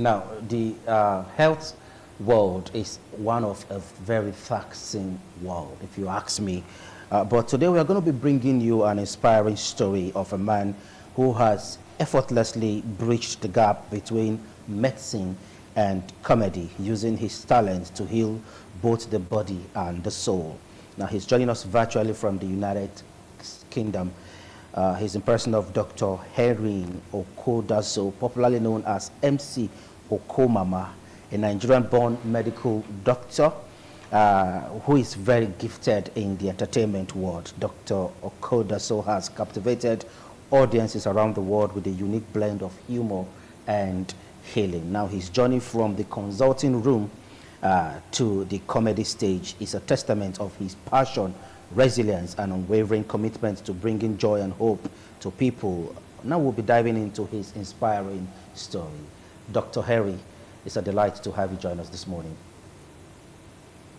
Now, the health world is one of a very taxing world, if you ask me. But today we are going to be bringing you an inspiring story of a man who has effortlessly bridged the gap between medicine and comedy, using his talent to heal both the body and the soul. Now, he's joining us virtually from the United Kingdom. He's in person of Dr. Herin Okodaso, popularly known as MC Okomama, a Nigerian-born medical doctor who is very gifted in the entertainment world. Dr. Okodaso has captivated audiences around the world with a unique blend of humor and healing. Now, his journey from the consulting room to the comedy stage is a testament of his passion, resilience, and unwavering commitment to bringing joy and hope to people. Now we'll be diving into his inspiring story. Dr. Harry, it's a delight to have you join us this morning.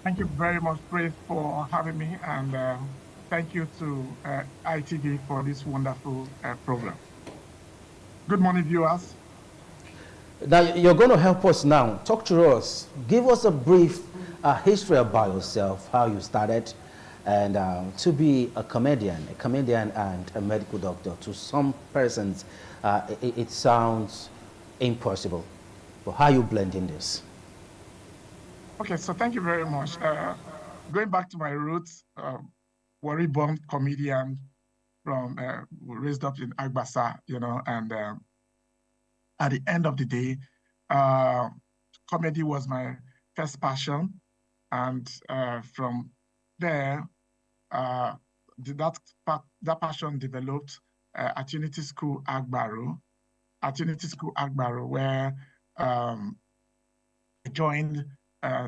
Thank you very much, Praise, for having me, and thank you to ITV for this wonderful program. Good morning, viewers. Now, you're going to help us now. Talk to us. Give us a brief history about yourself, how you started, and to be a comedian and a medical doctor. To some persons, it sounds impossible. But how you blending this? Okay, so thank you very much. Going back to my roots, Warri-born comedian from raised up in Agbasa, and at the end of the day, comedy was my first passion, and from there, that passion developed at Unity School Agbaro, where I joined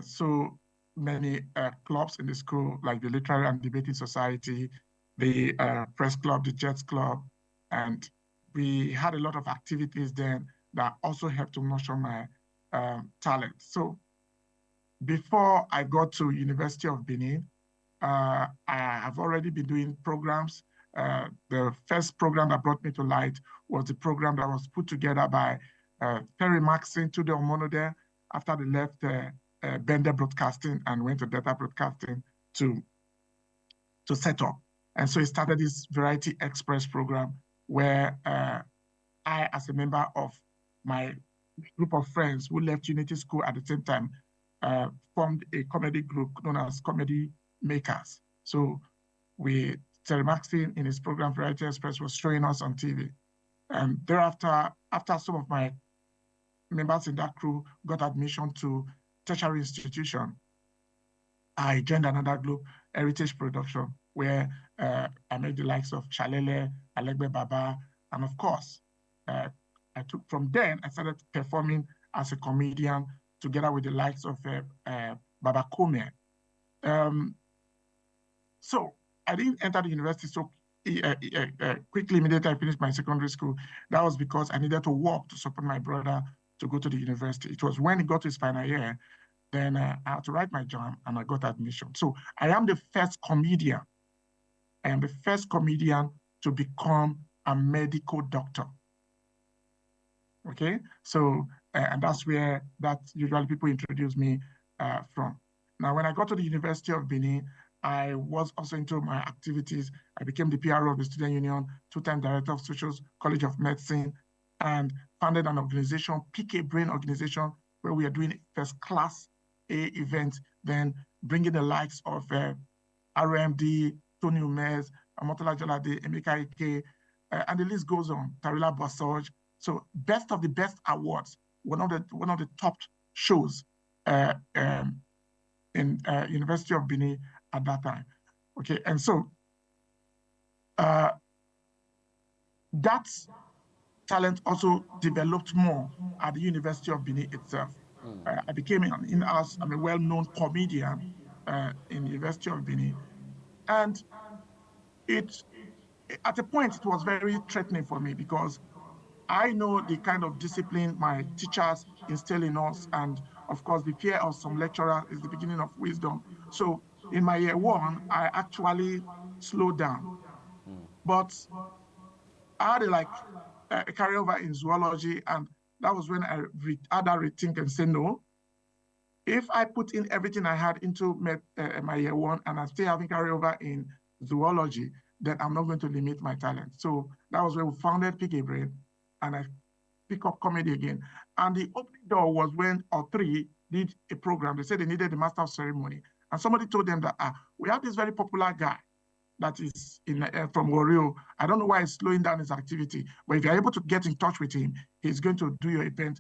so many clubs in the school, like the Literary and Debating Society, the Press Club, the Jets Club, and we had a lot of activities then that also helped to nurture my talent. So before I got to University of Benin, I have already been doing programs. The first program that brought me to light was the program that was put together by Terry Maxson to the Omonode after they left Bender Broadcasting and went to Data Broadcasting to set up. And so he started this Variety Express program where I, as a member of my group of friends who left Unity School at the same time, formed a comedy group known as Comedy Makers. So Terry Maxson in his program Variety Express was showing us on TV. And thereafter, after some of my members in that crew got admission to tertiary institution, I joined another group, Heritage Production, where I met the likes of Chalele, Alegbe Baba, and of course, from then, I started performing as a comedian together with the likes of Baba Kome. So I didn't enter the university so quickly, immediately I finished my secondary school. That was because I needed to work to support my brother to go to the university. It was when he got to his final year, then I had to write my JAM and I got admission. So I am the first comedian. I am the first comedian to become a medical doctor. Okay, so and that's where usually people introduce me from. Now, when I got to the University of Benin, I was also into my activities. I became the PRO of the Student Union, two-time director of Social College of Medicine, and founded an organization, PK Brain Organization, where we are doing first class A events, then bringing the likes of RMD, Tony Umez, Amotola Jalade, Emeka Ike, and the list goes on, Tarila Basoj. So best of the best awards, one of the top shows in University of Benin at that time. Okay, and so that talent also developed more at the University of Benin itself. I became a well-known comedian in the University of Benin, and at a point it was very threatening for me because I know the kind of discipline my teachers instill in us, and of course, the fear of some lecturer is the beginning of wisdom. So in my year one, I actually slowed down. But I had a carryover in zoology, and that was when I had that rethink and say, no, if I put in everything I had into my year one and I'm still having carryover in zoology, then I'm not going to limit my talent. So that was when we founded Pick a Brain, and I pick up comedy again. And the opening door was when all three did a program. They said they needed the master of ceremony. And somebody told them that, we have this very popular guy that is from Wario. I don't know why he's slowing down his activity, but if you're able to get in touch with him, he's going to do your event,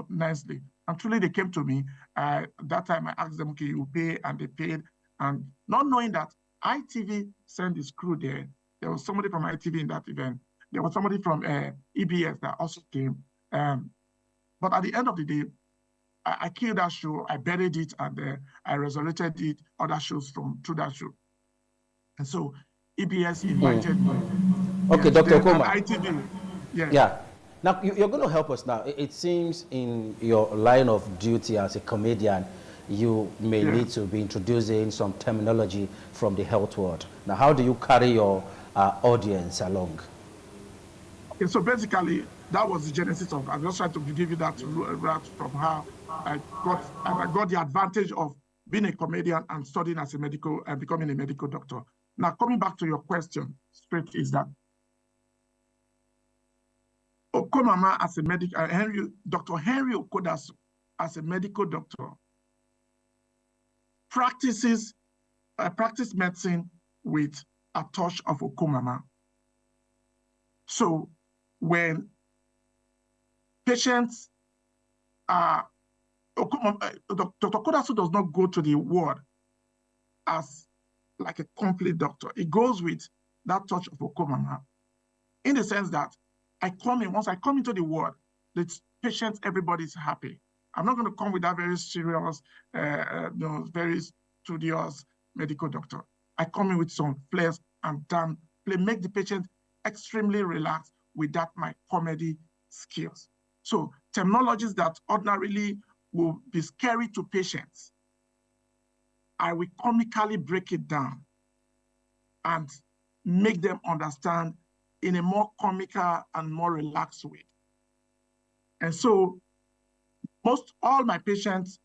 nicely. And truly, they came to me. That time, I asked them, okay, you pay, and they paid. And not knowing that ITV sent his crew there. There was somebody from ITV in that event. There was somebody from EBS that also came. But at the end of the day, I killed that show, I buried it, and I resurrected it, other shows through that show. And so EBS invited me. Okay, Yes, Dr. then Okoma. ITV. Yes. Yeah. Now, you're going to help us now. It seems in your line of duty as a comedian, you may need to be introducing some terminology from the health world. Now, how do you carry your audience along? Okay, so basically, that was the genesis of, I'm just trying to give you that route from how I got the advantage of being a comedian and studying as a medical and becoming a medical doctor. Now, coming back to your question straight is that Okomama as a medical, Dr. Henry Okodasu as a medical doctor practiced medicine with a touch of Okomama. So when patients are, Dr. Kodasu does not go to the ward as like a complete doctor. It goes with that touch of Okomama, in the sense that once I come into the ward, the patients, everybody's happy. I'm not going to come with that very serious, very studious medical doctor. I come in with some flares and make the patient extremely relaxed with that my comedy skills. So terminologies that ordinarily will be scary to patients, I will comically break it down and make them understand in a more comical and more relaxed way. And so all my patients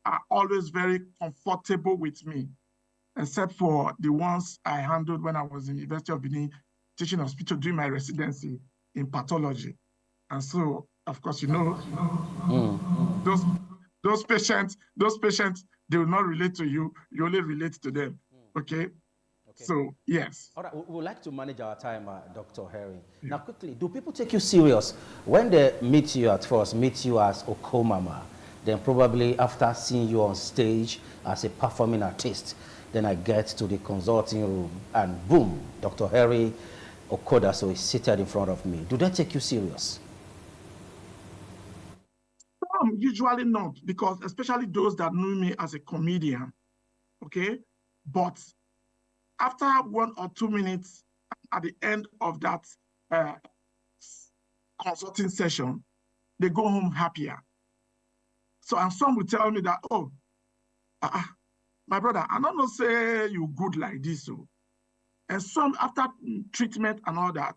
are always very comfortable with me, except for the ones I handled when I was in the University of Benin teaching hospital doing my residency in pathology. And so, of course, those patients, they will not relate to you. You only relate to them. Okay? So, yes. All right, we would like to manage our time, Dr. Herring. Yeah. Now, quickly, do people take you serious when they meet you at first, meet you as Okomama, then probably after seeing you on stage as a performing artist, then I get to the consulting room and boom, Dr. Harry Okodasu is seated in front of me. Do they take you serious? Usually not, because especially those that knew me as a comedian, okay? But after 1 or 2 minutes at the end of that consulting session, they go home happier. So, and some will tell me that, oh, my brother, I don't know, say you good like this. So. And some, after treatment and all that,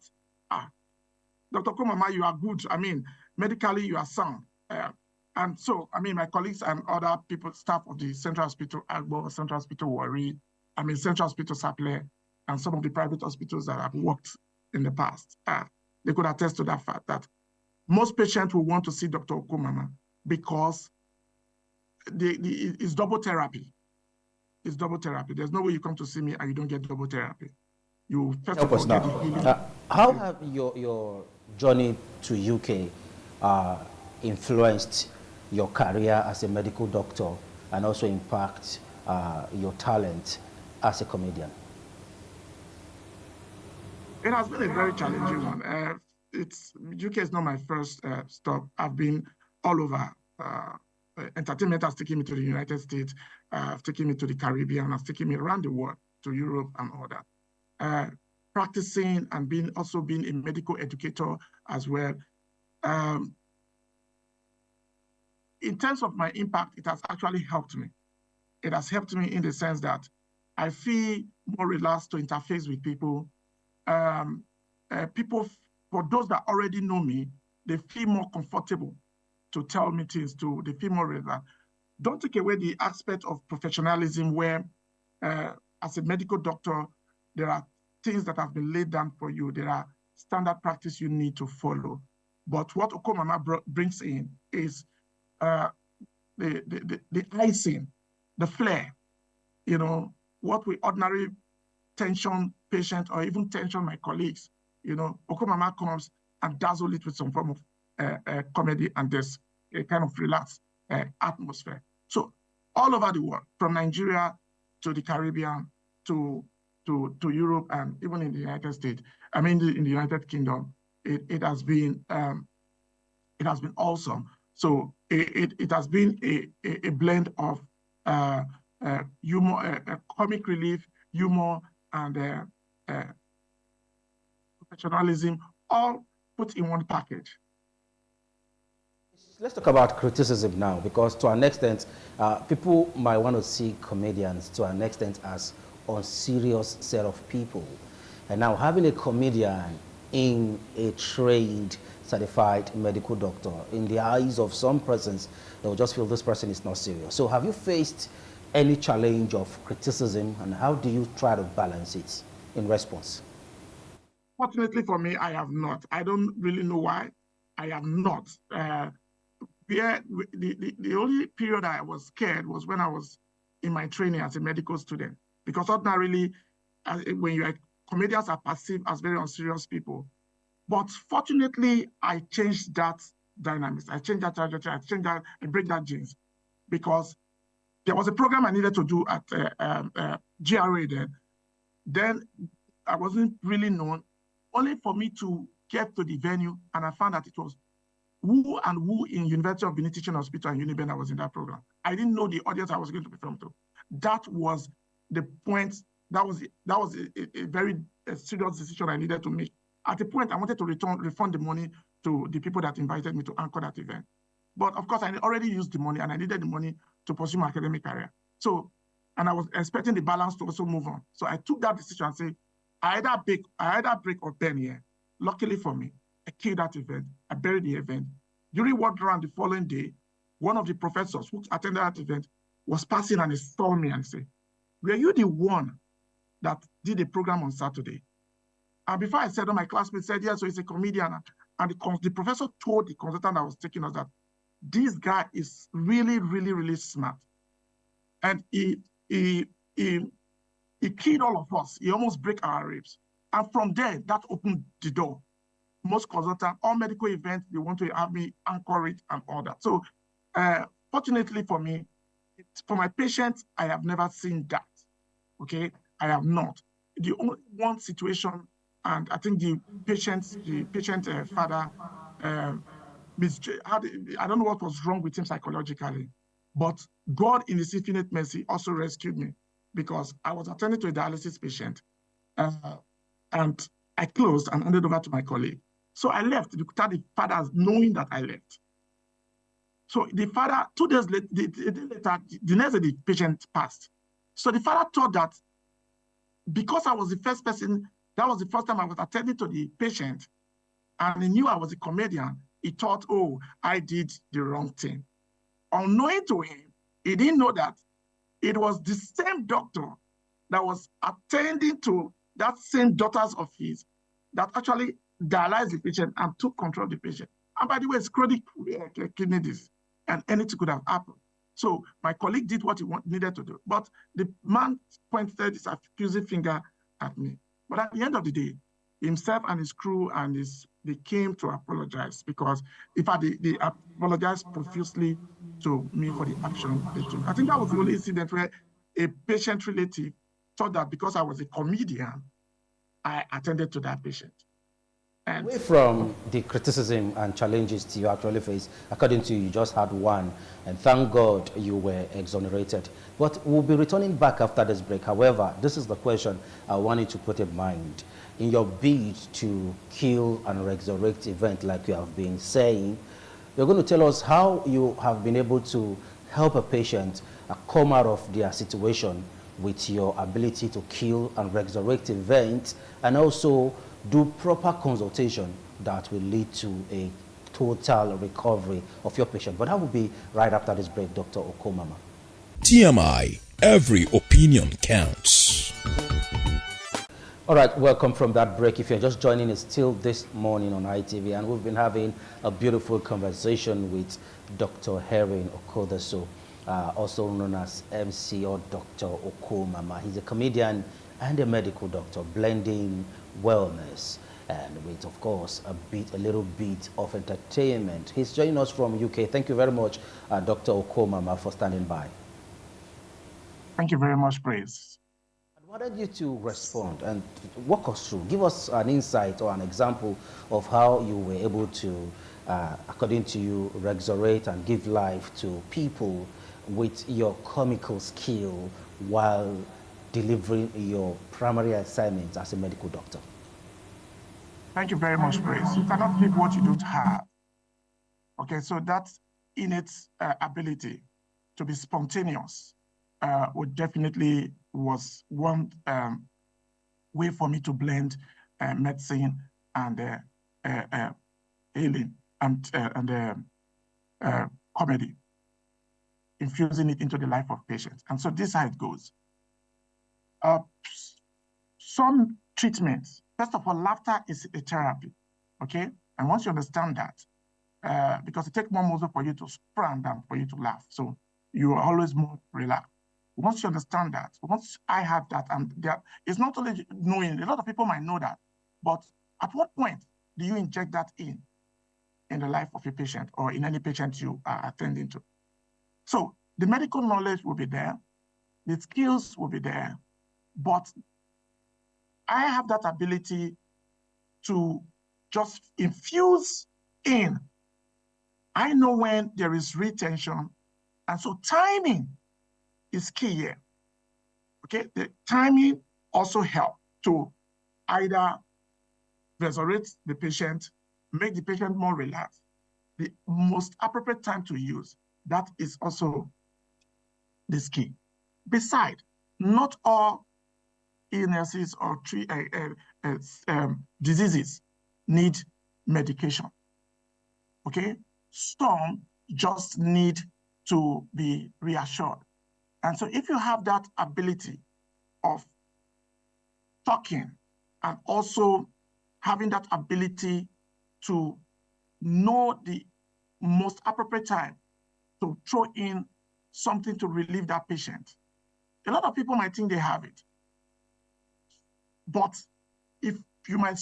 Dr. Komama, you are good. I mean, medically, you are sound. And so, I mean, my colleagues and other people, staff of the Central Hospital Agbo, Central Hospital Wari, Central Hospital Saple, and some of the private hospitals that I've worked in the past, they could attest to that fact that most patients will want to see Dr. Okomama because it's double therapy. It's double therapy. There's no way you come to see me and you don't get double therapy. You first of all get the healing. How have your journey to UK influenced your career as a medical doctor and also impact your talent as a comedian? It has been a very challenging one. UK is not my first stop. I've been all over. Entertainment has taken me to the United States, taken me to the Caribbean, has taken me around the world, to Europe and all that. Practicing and also being a medical educator as well. In terms of my impact, it has actually helped me. It has helped me in the sense that I feel more relaxed to interface with people. People, for those that already know me, they feel more comfortable to tell me things, to the female relevant. Don't take away the aspect of professionalism where, as a medical doctor, there are things that have been laid down for you. There are standard practice you need to follow. But what Okomama brings in is the icing, the flair, you know, what we ordinary tension patient or even tension my colleagues, you know, Okomama comes and dazzle it with some form of comedy, and there's a kind of relaxed atmosphere. So all over the world, from Nigeria to the Caribbean to Europe and even in the United States, I mean in the United Kingdom, it has been awesome. So it has been a blend of humor, comic relief, humor, and professionalism, all put in one package. Let's talk about criticism now, because to an extent, people might want to see comedians to an extent as unserious set of people. And now having a comedian in a trained, certified medical doctor, in the eyes of some persons, they'll just feel this person is not serious. So have you faced any challenge of criticism, and how do you try to balance it in response? Fortunately for me, I have not. I don't really know why. I have not. The only period I was scared was when I was in my training as a medical student, because ordinarily, when you are comedians are perceived as very unserious people. But fortunately, I changed that dynamics. I changed that trajectory. I changed that, I break that genes, because there was a program I needed to do at GRA then. Then I wasn't really known, only for me to get to the venue, and I found that it was who and who in University of Benin Teaching Hospital and Uniben I was in that program. I didn't know the audience I was going to perform to. That was the point. That was a very serious decision I needed to make. At the point, I wanted to refund the money to the people that invited me to anchor that event. But of course, I already used the money, and I needed the money to pursue my academic career. So, and I was expecting the balance to also move on. So I took that decision and said, I either break or bend here. Luckily for me, I killed that event. I buried the event. During work round the following day, one of the professors who attended that event was passing, and he saw me and said, were you the one that did a program on Saturday? And before I said, my classmates said, yeah, so he's a comedian. And the professor told the consultant that was taking us that this guy is really, really, really smart. And he killed all of us. He almost broke our ribs. And from there, that opened the door. Most consultants, all medical events, they want to have me anchor it and all that. So fortunately for me, for my patients, I have never seen that, okay? I have not. The only one situation, and I think the patient father, I don't know what was wrong with him psychologically, but God in his infinite mercy also rescued me, because I was attending to a dialysis patient, and I closed and handed over to my colleague. So I left without the father knowing that I left. So the father, 2 days later, the next day the patient passed. So the father thought that because I was the first person, that was the first time I was attending to the patient, and he knew I was a comedian, he thought, oh, I did the wrong thing. Unknowing to him, he didn't know that it was the same doctor that was attending to that same daughters of his that actually dialyzed the patient and took control of the patient. And by the way, it's chronic kidney disease, and anything could have happened. So my colleague did what he needed to do, but the man pointed his accusing finger at me. But at the end of the day, himself and his crew and they came to apologize, because in fact, they apologized profusely to me for the action they took. I think that was the only incident where a patient relative thought that because I was a comedian, I attended to that patient. And away from the criticism and challenges you actually face, according to you just had one, and thank God you were exonerated. But we'll be returning back after this break. However, this is the question I wanted to put in mind. In your bid to kill and resurrect event, like you have been saying, you're going to tell us how you have been able to help a patient come out of their situation with your ability to kill and resurrect events, and also do proper consultation that will lead to a total recovery of your patient. But that will be right after this break, Dr. Okomama. TMI, every opinion counts. All right, welcome from that break. If you're just joining us, still this morning on ITV, and we've been having a beautiful conversation with Dr. Herin Okodaso, also known as MC or Dr. Okomama. He's a comedian and a medical doctor, blending wellness and with, of course, a little bit of entertainment. He's joining us from UK. Thank you very much, Dr. Okomama, for standing by. Thank you very much, Praise. I wanted you to respond and walk us through. Give us an insight or an example of how you were able to, according to you, resurrect and give life to people with your comical skill while delivering your primary assignments as a medical doctor. Thank you very much, Praise. You cannot give what you don't have. Okay, so that's innate ability to be spontaneous. Would definitely was one way for me to blend medicine and healing and comedy, infusing it into the life of patients. And so this is how it goes. Some treatments, first of all, laughter is a therapy, okay? And once you understand that, because it takes more muscle for you to sprint than for you to laugh. So you are always more relaxed. Once you understand that, once I have that, and that, it's not only knowing, a lot of people might know that, but at what point do you inject that in the life of a patient or in any patient you are attending to? So the medical knowledge will be there, the skills will be there, but I have that ability to just infuse in. I know when there is retention, and so timing is key here. Okay, the timing also helps to either resurrect the patient, make the patient more relaxed. The most appropriate time to use, that is also this key. Besides, not all illnesses or diseases need medication. Okay, some just need to be reassured. And so if you have that ability of talking and also having that ability to know the most appropriate time to throw in something to relieve that patient, a lot of people might think they have it. But if you might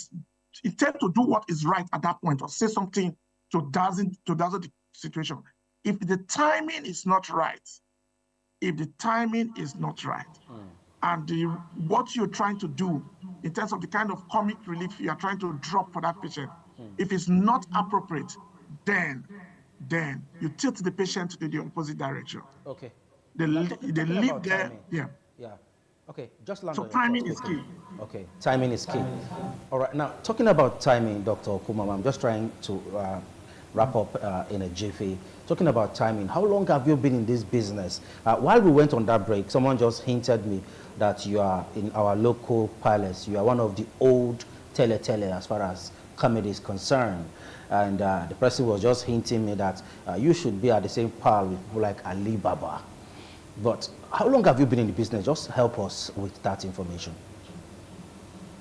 intend to do what is right at that point or say something to dazzle the situation, if the timing is not right, and what you're trying to do in terms of the kind of comic relief you are trying to drop for that patient, if it's not appropriate, then you tilt the patient to the opposite direction. Okay. They live there. Timing. Yeah. Okay, just land so timing is key. Okay, timing is key. All right, now talking about timing, Dr. Okomama, I'm just trying to wrap up in a jiffy. Talking about timing, how long have you been in this business? While we went on that break, someone just hinted me that you are in our local palace. You are one of the old tele as far as comedy is concerned. And the person was just hinting me that you should be at the same par with people like Alibaba. But how long have you been in the business? Just help us with that information.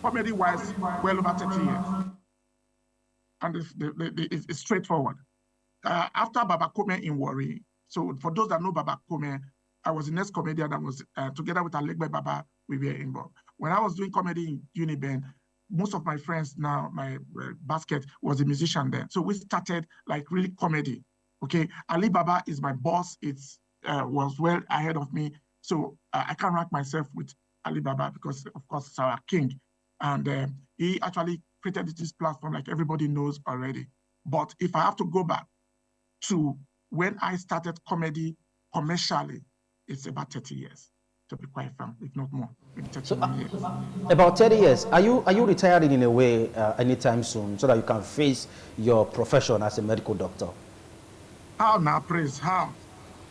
Comedy-wise, well over 30 years. And it's straightforward. After Baba Kome in Warri, so for those that know Baba Kome, I was the next comedian that was, together with Alegbe Baba, we were involved. When I was doing comedy in Uniben, most of my friends now, my basket was a musician then. So we started like really comedy, okay? Ali Baba is my boss. It's was well ahead of me. So I can't rank myself with Ali Baba because of course it's our king. And he actually created this platform like everybody knows already. But if I have to go back to when I started comedy commercially, it's about 30 years, to be quite frank, if not more, maybe 31 years. About 30 years. Are you retiring in a way anytime soon so that you can face your profession as a medical doctor? How now, Praise? How?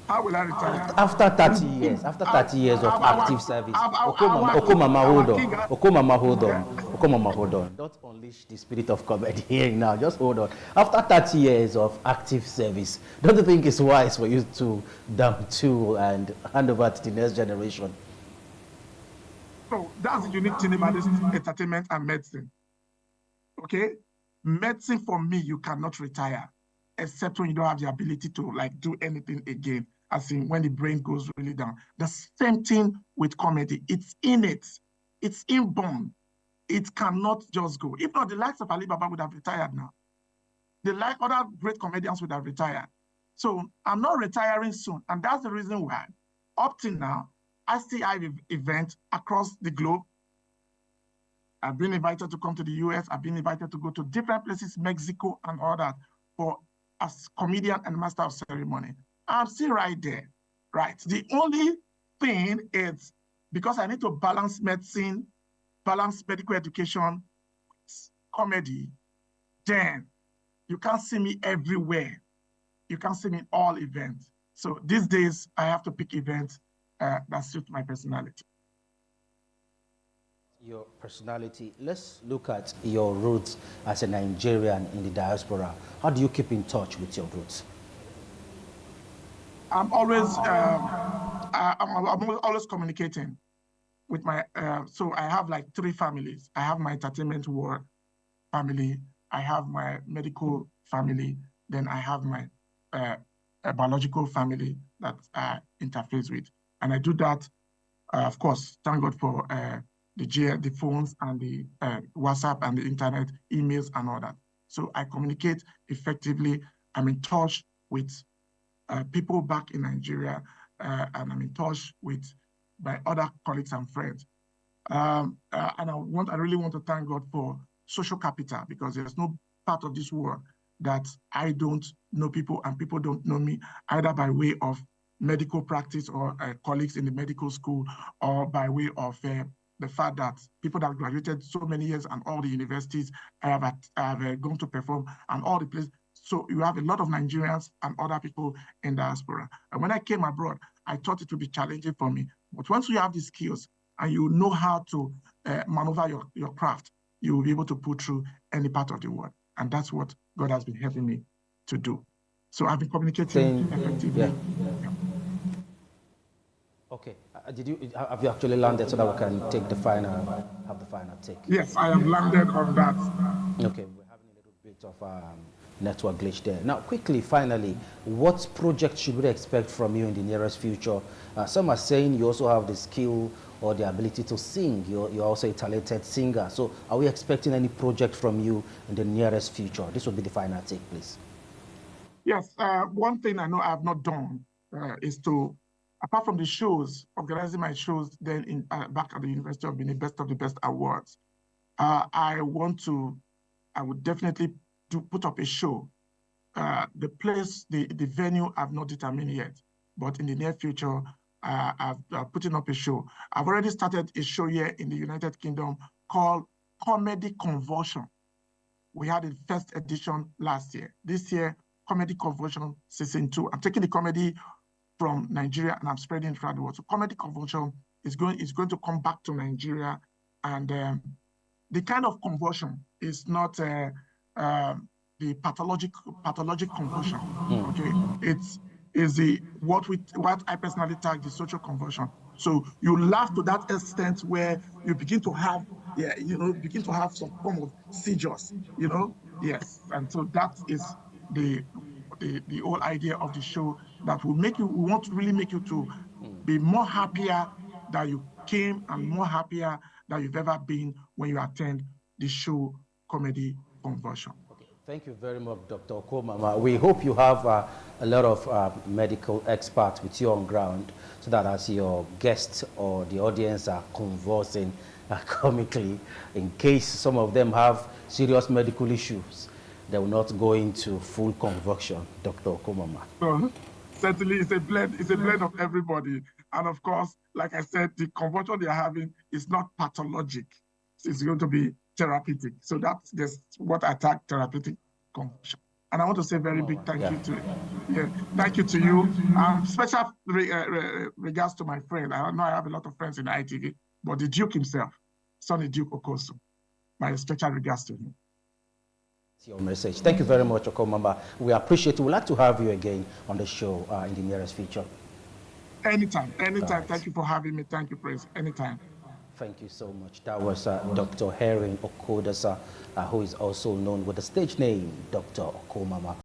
How will I retire? After 30 years, of active service. Okomama, hold Okomama, hold on. Don't unleash the spirit of comedy here now. Just hold on. After 30 years of active service, don't you think it's wise for you to dump to and hand over to the next generation? So that's the unique thing about this entertainment and medicine. Okay? Medicine, for me, you cannot retire, except when you don't have the ability to like do anything again, as in when the brain goes really down. The same thing with comedy. It's innate. It's inborn. It cannot just go. If not, the likes of Ali Baba would have retired now. The like other great comedians would have retired. So I'm not retiring soon. And that's the reason why, up till now, I still have events across the globe. I've been invited to come to the US. I've been invited to go to different places, Mexico and all that, for as comedian and master of ceremony. I'm still right there, right? The only thing is because I need to balance medicine, balance medical education, comedy, then you can't see me everywhere. You can't see me in all events. So these days, I have to pick events that suit my personality. Your personality. Let's look at your roots as a Nigerian in the diaspora. How do you keep in touch with your roots? I'm always I'm always communicating with my so I have like 3 families. I have my entertainment world family, I have my medical family, then I have my biological family that I interface with. And I do that, of course, thank God for the phones and the WhatsApp and the internet, emails and all that. So I communicate effectively. I'm in touch with people back in Nigeria, and I'm in touch with my other colleagues and friends. And I really want to thank God for social capital, because there's no part of this world that I don't know people and people don't know me, either by way of medical practice or colleagues in the medical school, or by way of the fact that people that graduated so many years and all the universities I have gone to perform and all the places. So you have a lot of Nigerians and other people in diaspora. And when I came abroad, I thought it would be challenging for me. But once you have the skills and you know how to maneuver your craft, you will be able to pull through any part of the world. And that's what God has been helping me to do. So I've been communicating effectively. Yeah. Okay. Have you actually landed so that we can have the final take? Yes, I have landed on that. Okay, we're having a little bit of network glitch there. Now, quickly, finally, what project should we expect from you in the nearest future? Some are saying you also have the skill or the ability to sing. You're also a talented singer. So are we expecting any project from you in the nearest future? This will be the final take, please. Yes, one thing I know I have not done is to, apart from the shows, organizing my shows then in back at the University of Benin, Best of the Best Awards, I would definitely put up a show. The place, the venue, I've not determined yet, but in the near future, I've putting up a show. I've already started a show here in the United Kingdom called Comedy Conversion. We had the first edition last year. This year, Comedy Conversion Season 2. I'm taking the comedy from Nigeria and I'm spreading it throughout the world. So Comedy Conversion is going to come back to Nigeria, and the kind of conversion is not the pathologic conversion. Okay, it's what I personally tag the social conversion. So you laugh to that extent where you begin to have some form of seizures, yes. And so that is the whole idea of the show, that will make you, we want to really make you to be more happier that you came and more happier that you've ever been when you attend the show Comedy Conversion. Okay. Thank you very much, Dr. Okomama. We hope you have a lot of medical experts with you on ground, so that as your guests or the audience are conversing comically, in case some of them have serious medical issues, they will not go into full conversion, Dr. Okomama. So, certainly, it's a blend of everybody. And of course, like I said, the conversion they are having is not pathologic. It's going to be therapeutic. So that's what I tag therapeutic conversion. And I want to say very big thank you to you. Special regards to my friend. I know I have a lot of friends in ITV, but the Duke himself, Sonny Duke Okosu, my special regards to him. Your message. Thank you very much, Okomama. We appreciate it. We'd like to have you again on the show in the nearest future. Anytime, anytime. Right. Thank you for having me. Thank you, Prince. Anytime. Thank you so much. That was Dr. Herin Okodasa, who is also known with the stage name Dr. Okomama.